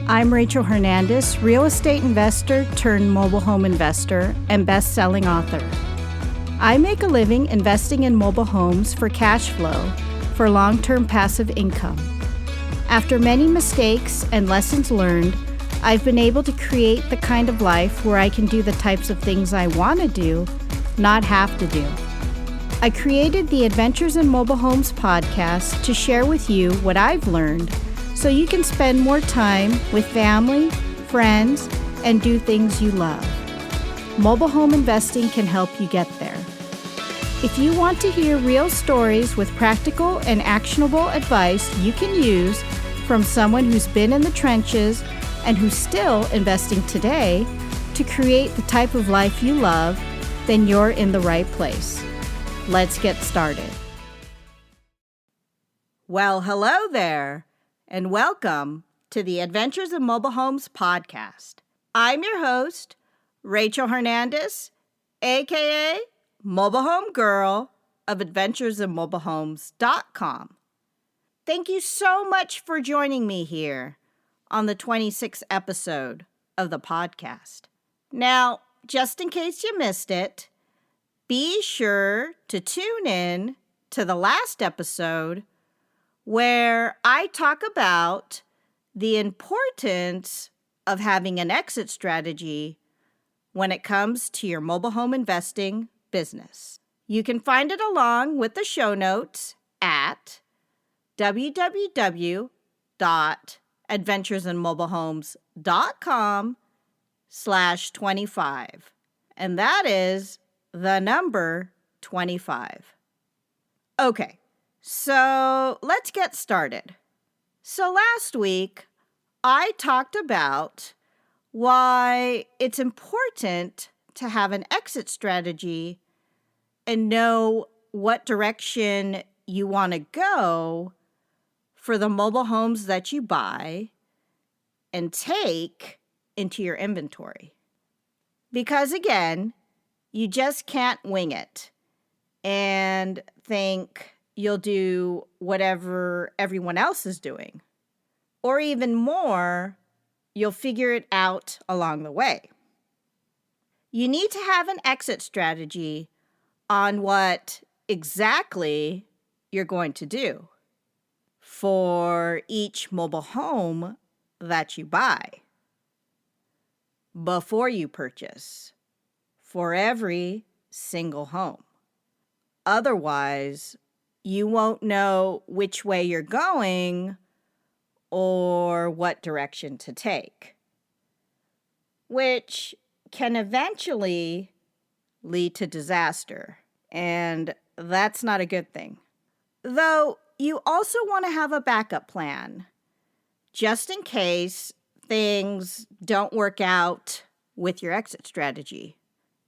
I'm Rachel Hernandez, real estate investor turned mobile home investor and best-selling author. I make a living investing in mobile homes for cash flow for long-term passive income. After many mistakes and lessons learned, I've been able to create the kind of life where I can do the types of things I want to do, not have to do. I created the Adventures in Mobile Homes podcast to share with you what I've learned so you can spend more time with family, friends, and do things you love. Mobile home investing can help you get there. If you want to hear real stories with practical and actionable advice you can use from someone who's been in the trenches and who's still investing today to create the type of life you love, then you're in the right place. Let's get started. Well, hello there, and welcome to the Adventures in Mobile Homes podcast. I'm your host, Rachel Hernandez, aka Mobile Home Girl of AdventuresinMobileHomes.com. Thank you so much for joining me here on the 26th episode of the podcast. Now, just in case you missed it, be sure to tune in to the last episode where I talk about the importance of having an exit strategy when it comes to your mobile home investing business. You can find it along with the show notes at www.adventuresinmobilehomes.com/25. And that is the number 25. Okay, so let's get started. So last week, I talked about why it's important to have an exit strategy and know what direction you want to go for the mobile homes that you buy and take into your inventory. Because again, you just can't wing it and think you'll do whatever everyone else is doing. Or even more, you'll figure it out along the way. You need to have an exit strategy on what exactly you're going to do for each mobile home that you buy before you purchase, for every single home. Otherwise, you won't know which way you're going or what direction to take, which can eventually lead to disaster, and that's not a good thing. Though you also want to have a backup plan, just in case things don't work out with your exit strategy,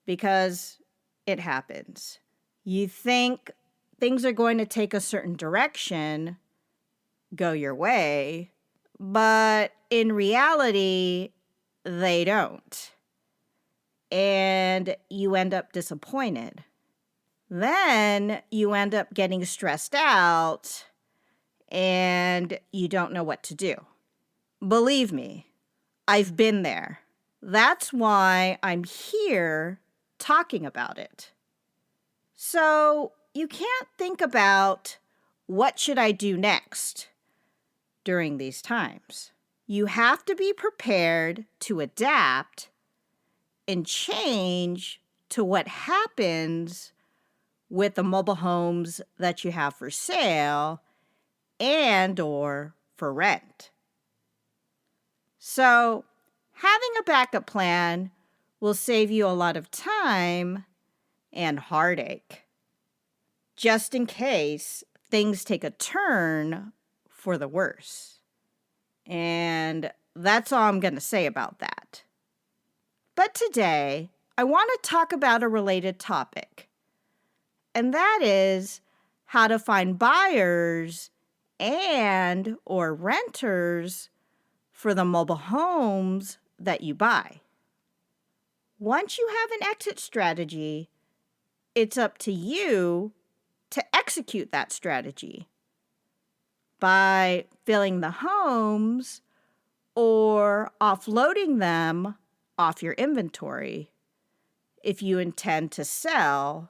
because it happens. You think things are going to take a certain direction, go your way, but in reality, they don't. And you end up disappointed. Then you end up getting stressed out and you don't know what to do. Believe me, I've been there. That's why I'm here talking about it. So you can't think about what should I do next during these times. You have to be prepared to adapt and change to what happens with the mobile homes that you have for sale and or for rent. So having a backup plan will save you a lot of time and heartache, just in case things take a turn for the worse. And that's all I'm going to say about that. But today, I want to talk about a related topic, and that is how to find buyers and or renters for the mobile homes that you buy. Once you have an exit strategy, it's up to you to execute that strategy by filling the homes or offloading them off your inventory if you intend to sell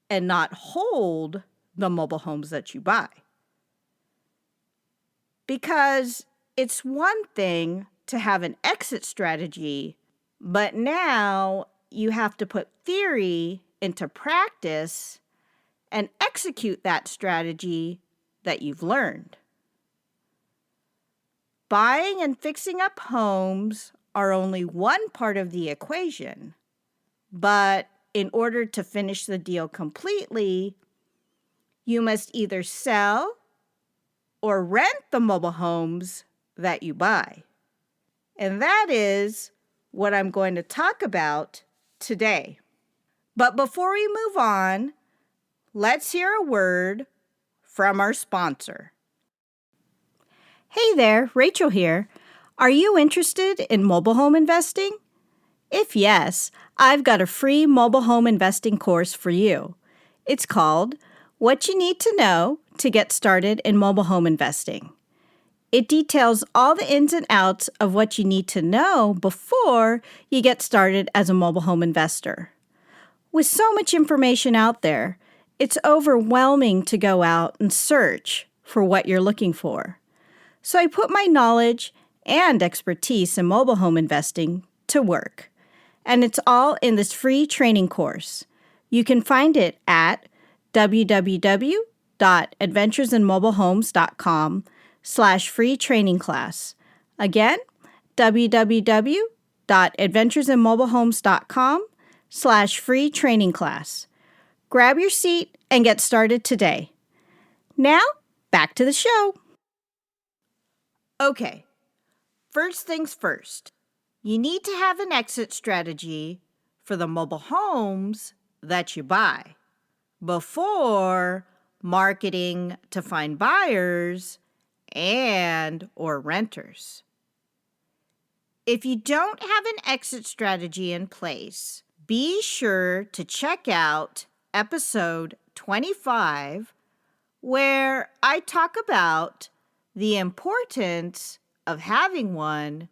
and not hold the mobile homes that you buy. Because it's one thing to have an exit strategy, but now you have to put theory into practice and execute that strategy that you've learned. Buying and fixing up homes are only one part of the equation, but in order to finish the deal completely, you must either sell or rent the mobile homes that you buy. And that is what I'm going to talk about today. But before we move on, let's hear a word from our sponsor. Hey there, Rachel here. Are you interested in mobile home investing? If yes, I've got a free mobile home investing course for you. It's called What You Need to Know to Get Started in Mobile Home Investing. It details all the ins and outs of what you need to know before you get started as a mobile home investor. With so much information out there, it's overwhelming to go out and search for what you're looking for. So I put my knowledge and expertise in mobile home investing to work. And it's all in this free training course. You can find it at www.adventuresinmobilehomes.com/free training class. Again, www.adventuresinmobilehomes.com/free training class. Grab your seat and get started today. Now, back to the show. Okay, first things first. You need to have an exit strategy for the mobile homes that you buy before marketing to find buyers and or renters. If you don't have an exit strategy in place, be sure to check out episode 25, where I talk about the importance of having one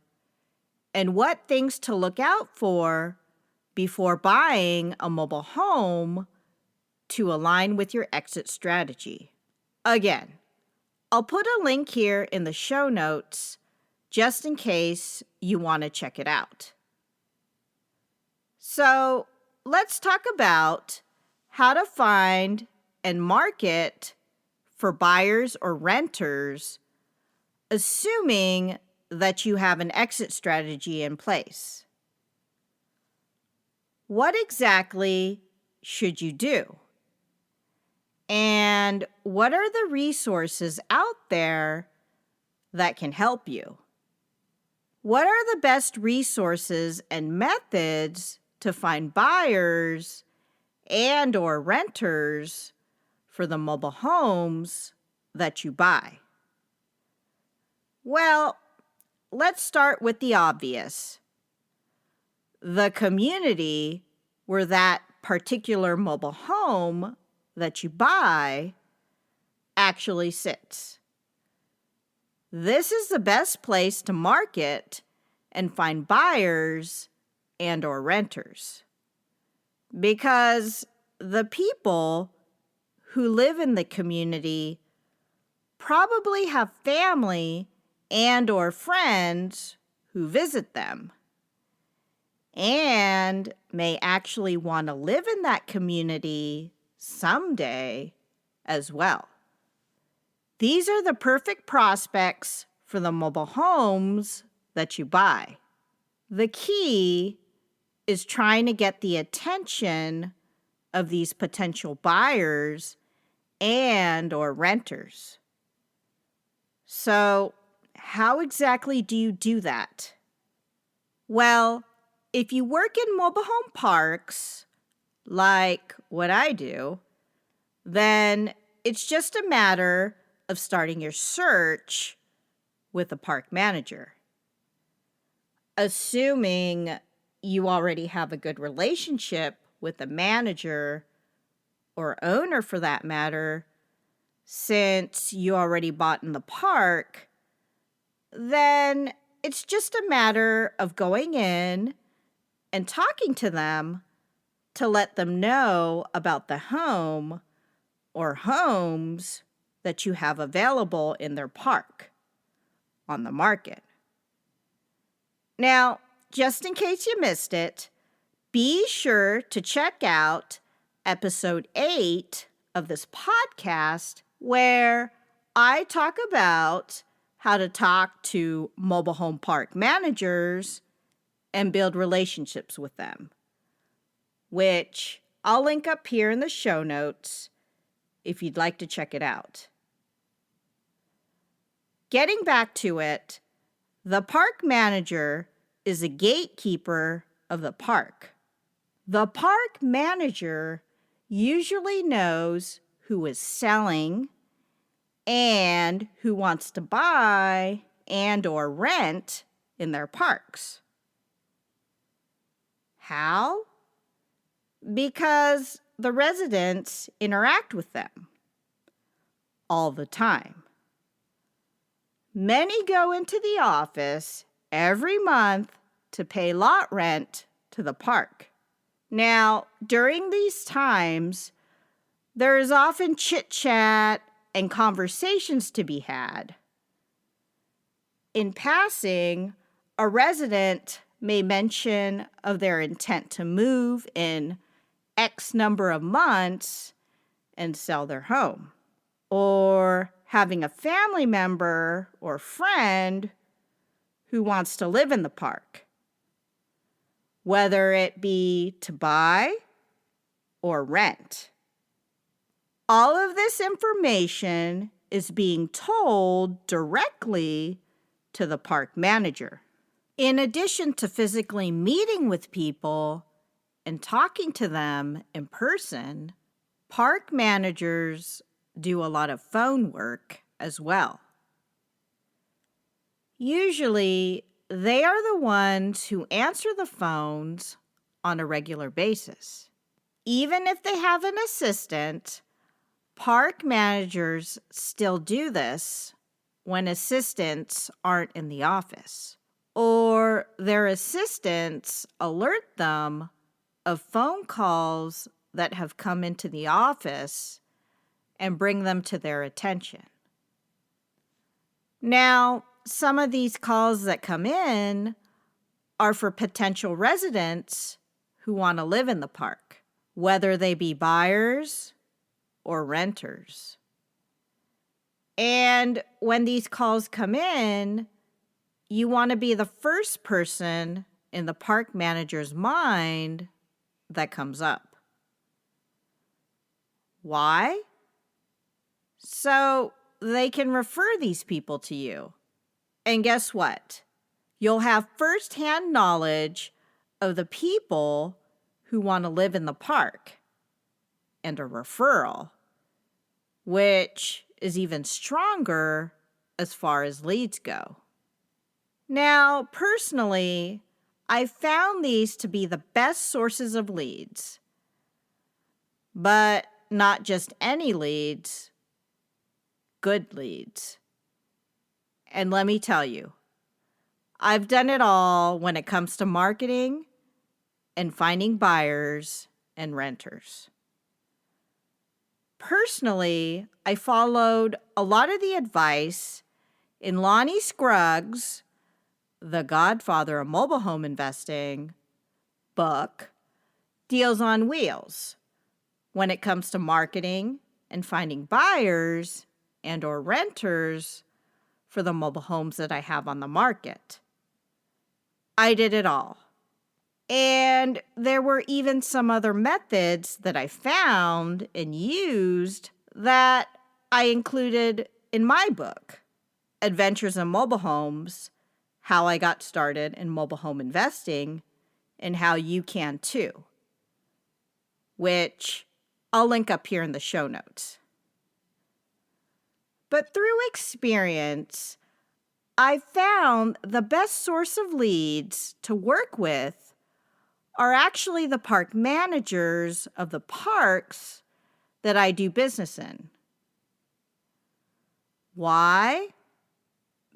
and what things to look out for before buying a mobile home to align with your exit strategy. Again, I'll put a link here in the show notes just in case you want to check it out. So let's talk about how to find and market for buyers or renters, assuming that you have an exit strategy in place. What exactly should you do? And what are the resources out there that can help you? What are the best resources and methods to find buyers and or renters for the mobile homes that you buy? Well, let's start with the obvious. The community where that particular mobile home that you buy actually sits. This is the best place to market and find buyers and or renters, because the people who live in the community probably have family and or friends who visit them and may actually want to live in that community someday as well. These are the perfect prospects for the mobile homes that you buy. The key is trying to get the attention of these potential buyers and or renters. So, how exactly do you do that? Well, if you work in mobile home parks, like what I do, then it's just a matter of starting your search with a park manager. Assuming you already have a good relationship with the manager or owner for that matter, since you already bought in the park, then it's just a matter of going in and talking to them to let them know about the home or homes that you have available in their park on the market. Now, just in case you missed it, be sure to check out episode 8 of this podcast where I talk about how to talk to mobile home park managers and build relationships with them, which I'll link up here in the show notes if you'd like to check it out. Getting back to it, the park manager is a gatekeeper of the park. The park manager usually knows who is selling and who wants to buy and or rent in their parks. How? Because the residents interact with them all the time. Many go into the office every month to pay lot rent to the park. Now, during these times, there is often chit-chat and conversations to be had. In passing, a resident may mention of their intent to move in X number of months and sell their home, or having a family member or friend who wants to live in the park, whether it be to buy or rent. All of this information is being told directly to the park manager. In addition to physically meeting with people and talking to them in person, park managers do a lot of phone work as well. Usually, they are the ones who answer the phones on a regular basis. Even if they have an assistant, park managers still do this when assistants aren't in the office, or their assistants alert them of phone calls that have come into the office and bring them to their attention. Now, some of these calls that come in are for potential residents who want to live in the park, whether they be buyers or renters. And when these calls come in, you want to be the first person in the park manager's mind that comes up. Why? So they can refer these people to you. And guess what? You'll have firsthand knowledge of the people who want to live in the park and a referral, which is even stronger as far as leads go. Now, personally, I found these to be the best sources of leads, but not just any leads, good leads. And let me tell you, I've done it all when it comes to marketing and finding buyers and renters. Personally, I followed a lot of the advice in Lonnie Scruggs' The Godfather of Mobile Home Investing book, Deals on Wheels, when it comes to marketing and finding buyers and or renters for the mobile homes that I have on the market. I did it all. And there were even some other methods that I found and used that I included in my book, Adventures in Mobile Homes, How I Got Started in Mobile Home Investing, and how you can too, which I'll link up here in the show notes. But through experience, I found the best source of leads to work with are actually the park managers of the parks that I do business in. Why?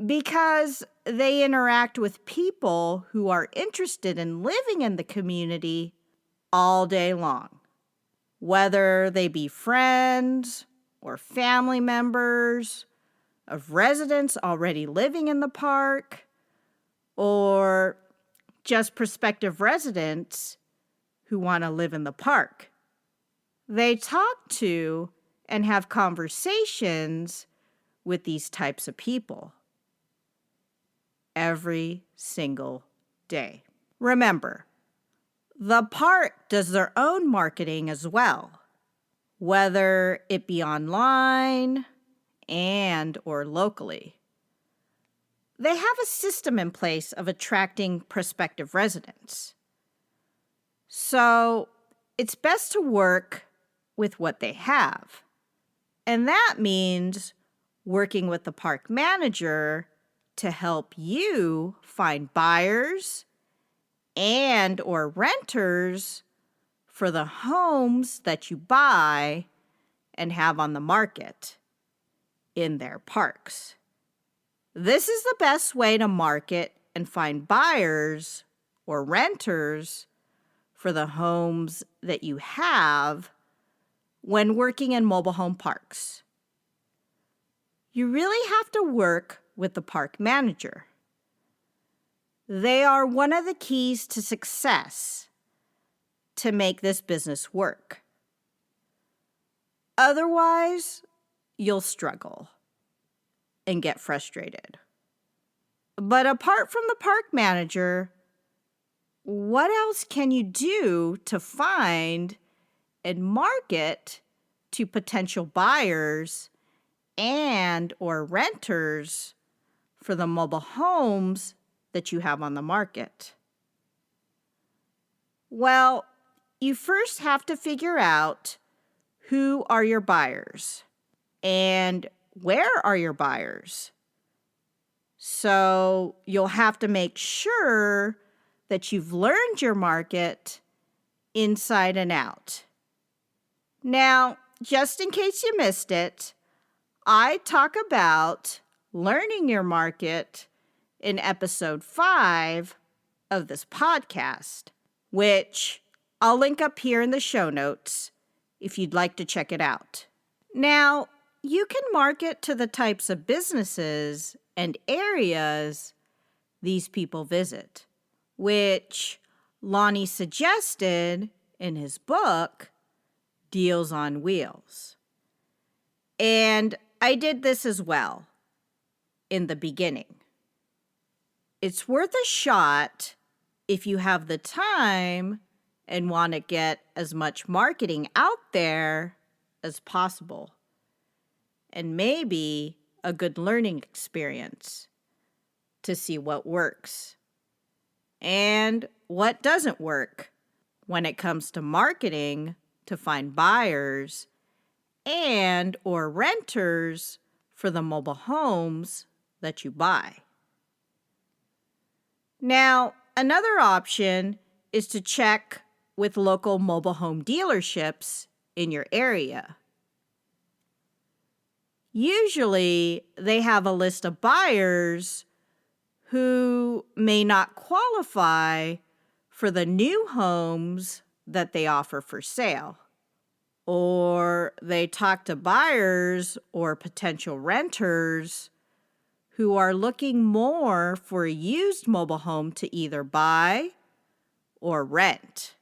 because they interact with people who are interested in living in the community all day long, whether they be friends or family members of residents already living in the park, or just prospective residents who want to live in the park. They talk to and have conversations with these types of people every single day. Remember, the park does their own marketing as well, whether it be online and or locally. They have a system in place of attracting prospective residents. So it's best to work with what they have. And that means working with the park manager to help you find buyers and or renters for the homes that you buy and have on the market in their parks. This is the best way to market and find buyers or renters for the homes that you have when working in mobile home parks. You really have to work with the park manager. They are one of the keys to success to make this business work. Otherwise, you'll struggle and get frustrated. But apart from the park manager, what else can you do to find and market to potential buyers and or renters for the mobile homes that you have on the market? Well, you first have to figure out who are your buyers and where are your buyers. So you'll have to make sure that you've learned your market inside and out. Now, just in case you missed it, I talk about learning your market in episode 5 of this podcast, which I'll link up here in the show notes if you'd like to check it out. Now, you can market to the types of businesses and areas these people visit, which Lonnie suggested in his book, Deals on Wheels. And I did this as well in the beginning. It's worth a shot if you have the time and want to get as much marketing out there as possible, and maybe a good learning experience to see what works and what doesn't work when it comes to marketing to find buyers and or renters for the mobile homes that you buy. Now, another option is to check with local mobile home dealerships in your area. Usually, they have a list of buyers who may not qualify for the new homes that they offer for sale. Or they talk to buyers or potential renters who are looking more for a used mobile home to either buy or rent,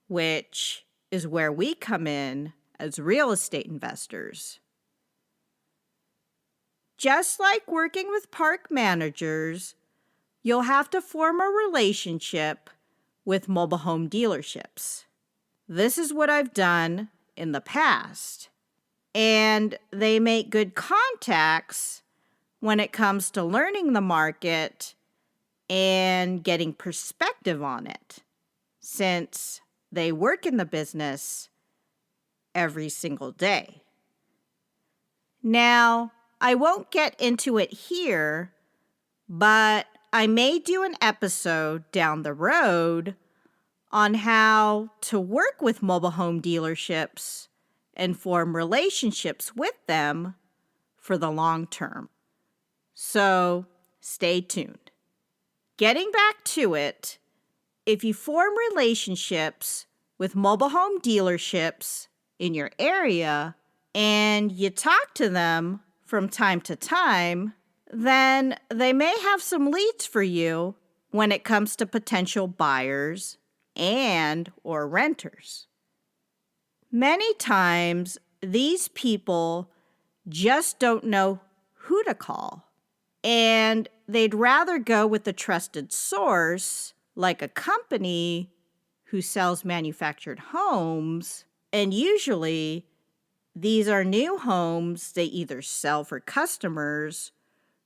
which is where we come in as real estate investors. Just like working with park managers, you'll have to form a relationship with mobile home dealerships. This is what I've done in the past, and they make good contacts when it comes to learning the market and getting perspective on it, since they work in the business every single day. Now, I won't get into it here, but I may do an episode down the road on how to work with mobile home dealerships and form relationships with them for the long term. So stay tuned. Getting back to it, if you form relationships with mobile home dealerships in your area and you talk to them from time to time, then they may have some leads for you when it comes to potential buyers and or renters. Many times, these people just don't know who to call, and they'd rather go with a trusted source like a company who sells manufactured homes, and usually these are new homes they either sell for customers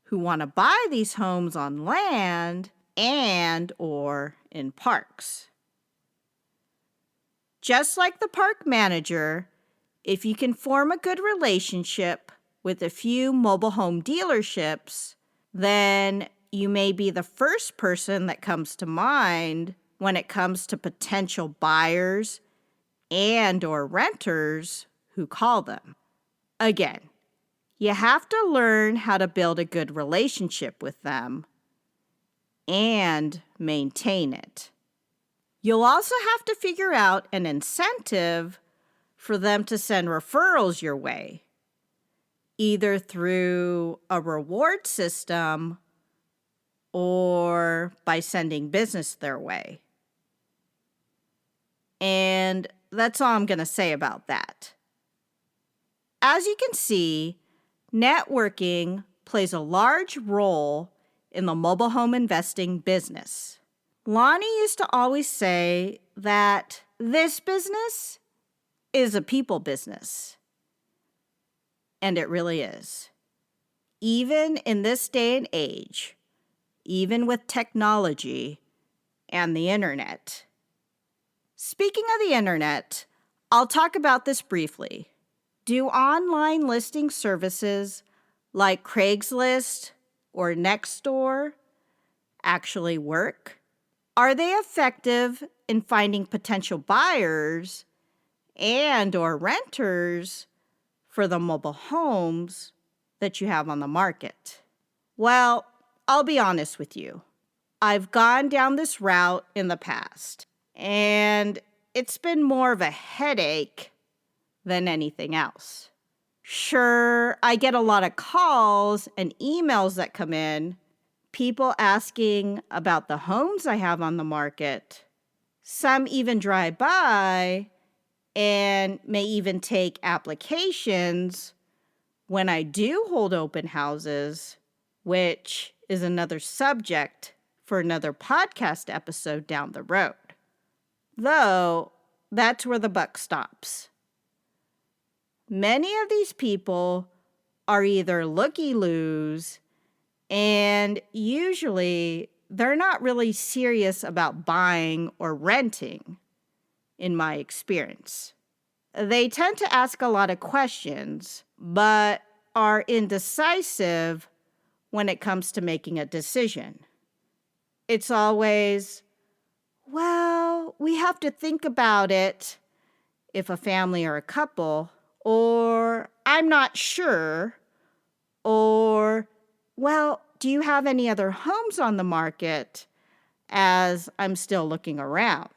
who want to buy these homes on land and or in parks. Just like the park manager, if you can form a good relationship with a few mobile home dealerships, then you may be the first person that comes to mind when it comes to potential buyers and or renters who call them. Again, you have to learn how to build a good relationship with them and maintain it. You'll also have to figure out an incentive for them to send referrals your way, either through a reward system or by sending business their way. And that's all I'm going to say about that. As you can see, networking plays a large role in the mobile home investing business. Lonnie used to always say that this business is a people business. And it really is. Even in this day and age, even with technology and the internet. Speaking of the internet, I'll talk about this briefly. Do online listing services like Craigslist or Nextdoor actually work? Are they effective in finding potential buyers and or renters for the mobile homes that you have on the market? Well, I'll be honest with you. I've gone down this route in the past, and it's been more of a headache than anything else. Sure, I get a lot of calls and emails that come in, people asking about the homes I have on the market. Some even drive by and may even take applications when I do hold open houses, which is another subject for another podcast episode down the road. Though, that's where the buck stops. Many of these people are either looky-loos, and usually they're not really serious about buying or renting, in my experience. They tend to ask a lot of questions, but are indecisive when it comes to making a decision. It's always, well, we have to think about it if a family or a couple, or I'm not sure, or, well, do you have any other homes on the market as I'm still looking around?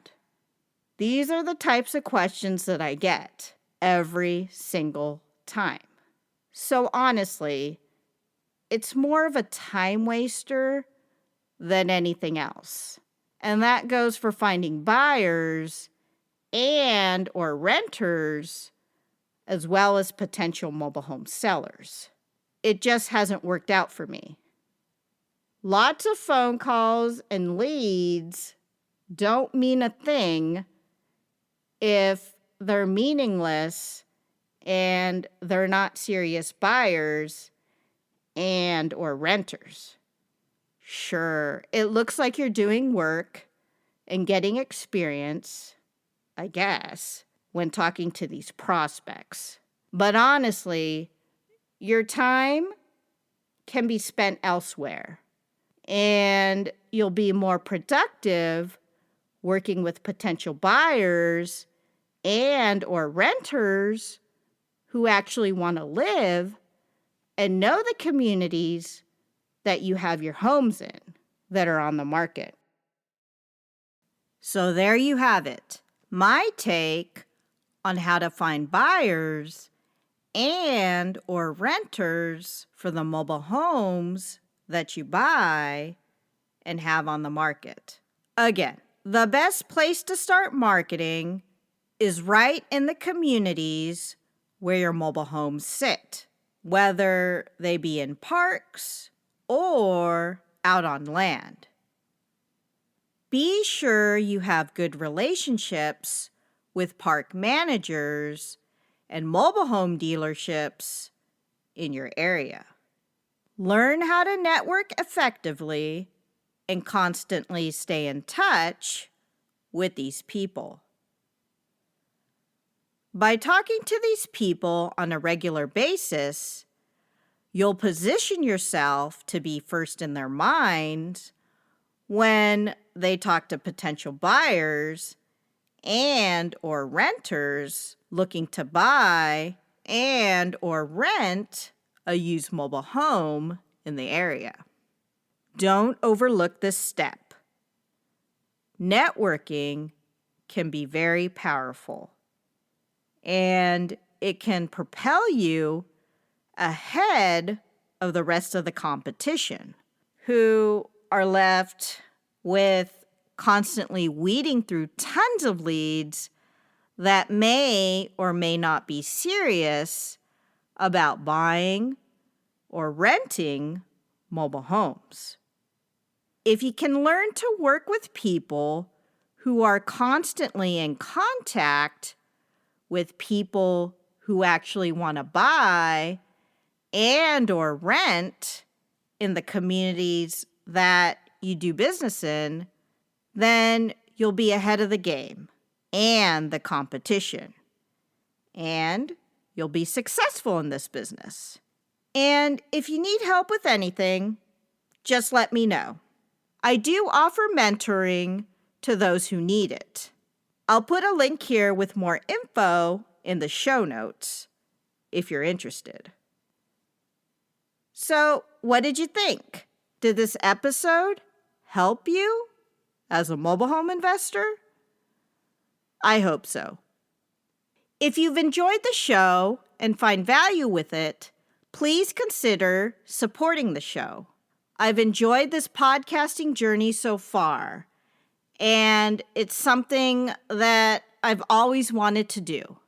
These are the types of questions that I get every single time. So honestly, it's more of a time waster than anything else. And that goes for finding buyers and or renters, as well as potential mobile home sellers. It just hasn't worked out for me. Lots of phone calls and leads don't mean a thing if they're meaningless and they're not serious buyers and or renters. Sure, it looks like you're doing work and getting experience, I guess, when talking to these prospects. But honestly, your time can be spent elsewhere, and you'll be more productive working with potential buyers and or renters who actually want to live and know the communities that you have your homes in that are on the market. So there you have it, my take on how to find buyers and or renters for the mobile homes that you buy and have on the market. Again, the best place to start marketing is right in the communities where your mobile homes sit, whether they be in parks or out on land. Be sure you have good relationships with park managers and mobile home dealerships in your area. Learn how to network effectively and constantly stay in touch with these people. By talking to these people on a regular basis, you'll position yourself to be first in their minds when they talk to potential buyers and or renters looking to buy and or rent a used mobile home in the area. Don't overlook this step. Networking can be very powerful, and it can propel you ahead of the rest of the competition, who are left with constantly weeding through tons of leads that may or may not be serious about buying or renting mobile homes. If you can learn to work with people who are constantly in contact with people who actually want to buy and or rent in the communities that you do business in, then you'll be ahead of the game and the competition. And you'll be successful in this business. And if you need help with anything, just let me know. I do offer mentoring to those who need it. I'll put a link here with more info in the show notes if you're interested. So, what did you think? Did this episode help you as a mobile home investor? I hope so. If you've enjoyed the show and find value with it, please consider supporting the show. I've enjoyed this podcasting journey so far, and it's something that I've always wanted to do.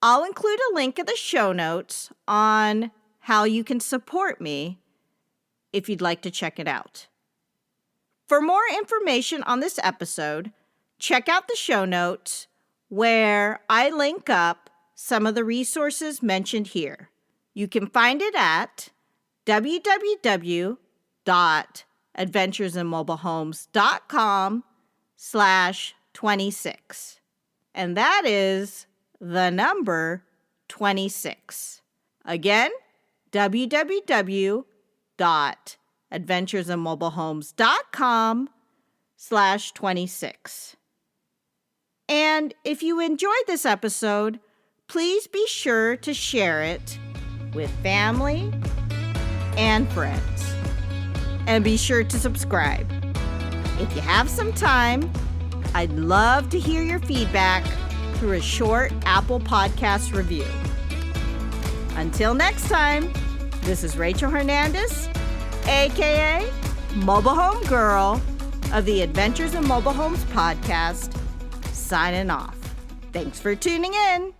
I'll include a link in the show notes on how you can support me if you'd like to check it out. For more information on this episode, check out the show notes where I link up some of the resources mentioned here. You can find it at www.adventuresinmobilehomes.com/26. And that is the number 26. Again, www.adventuresinmobilehomes.com/26. And if you enjoyed this episode, please be sure to share it with family and friends. And be sure to subscribe. If you have some time, I'd love to hear your feedback through a short Apple Podcast review. Until next time, this is Rachel Hernandez, aka Mobile Home Girl of the Adventures in Mobile Homes podcast, signing off. Thanks for tuning in.